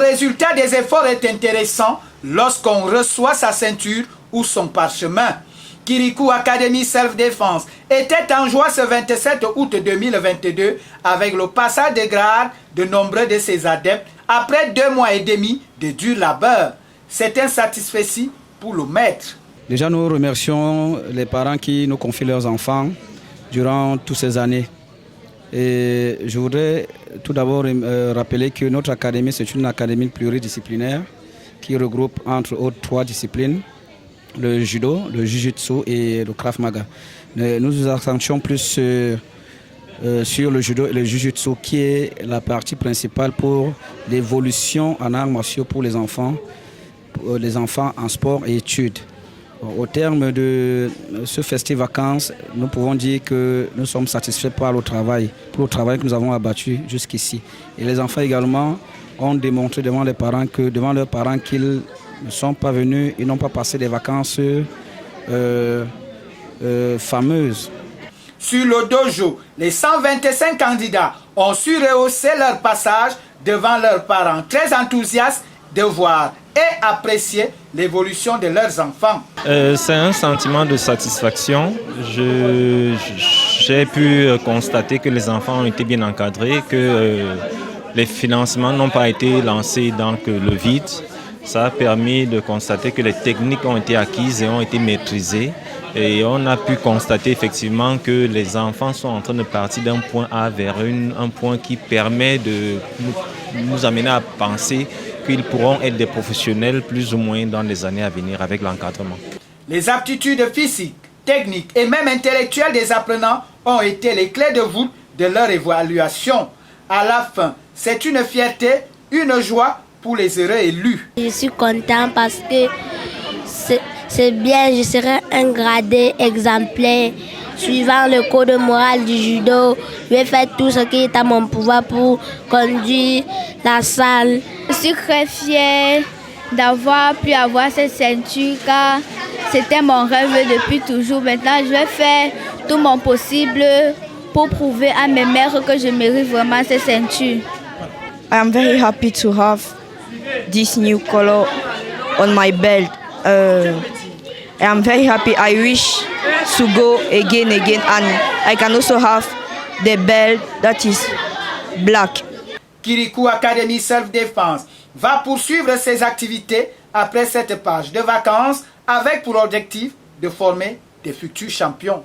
résultat des efforts est intéressant lorsqu'on reçoit sa ceinture ou son parchemin. Kirikou Academy Self-Défense était en joie ce 27 août 2022 avec le passage de grade de nombreux de ses adeptes après 2 mois et demi de dur labeur. C'est un satisfait pour le maître. Déjà, nous remercions les parents qui nous confient leurs enfants durant toutes ces années. Et je voudrais tout d'abord rappeler que notre académie, c'est une académie pluridisciplinaire qui regroupe entre autres 3 disciplines, le judo, le jujutsu et le krav maga. Nous nous accentuons plus sur le judo et le jujutsu qui est la partie principale pour l'évolution en arts martiaux pour les enfants en sport et études. Au terme de ce festif vacances, nous pouvons dire que nous sommes satisfaits par le travail que nous avons abattu jusqu'ici. Et les enfants également ont démontré devant leurs parents qu'ils ne sont pas venus, ils n'ont pas passé des vacances fameuses. Sur le dojo, les 125 candidats ont su rehausser leur passage devant leurs parents, très enthousiastes de voir et apprécier l'évolution de leurs enfants. C'est un sentiment de satisfaction. J'ai pu constater que les enfants ont été bien encadrés, que les financements n'ont pas été lancés dans le vide. Ça a permis de constater que les techniques ont été acquises et ont été maîtrisées. Et on a pu constater effectivement que les enfants sont en train de partir d'un point A vers un point qui permet de nous amener à penser qu'ils pourront être des professionnels plus ou moins dans les années à venir avec l'encadrement. Les aptitudes physiques, techniques et même intellectuelles des apprenants ont été les clés de voûte de leur évaluation. À la fin, c'est une fierté, une joie pour les heureux élus. Je suis content parce que c'est bien, je serai un gradé exemplaire. Suivant le code moral du judo, je vais faire tout ce qui est à mon pouvoir pour conduire la salle. Je suis très fière d'avoir pu avoir cette ceinture car c'était mon rêve depuis toujours. Maintenant, je vais faire tout mon possible pour prouver à mes mères que je mérite vraiment cette ceinture. I am very happy to have this new color on my belt. I am very happy. I wish to go again, and I can also have the belt that is black. Kirikou Academy Self-Défense va poursuivre ses activités après cette page de vacances avec pour objectif de former des futurs champions.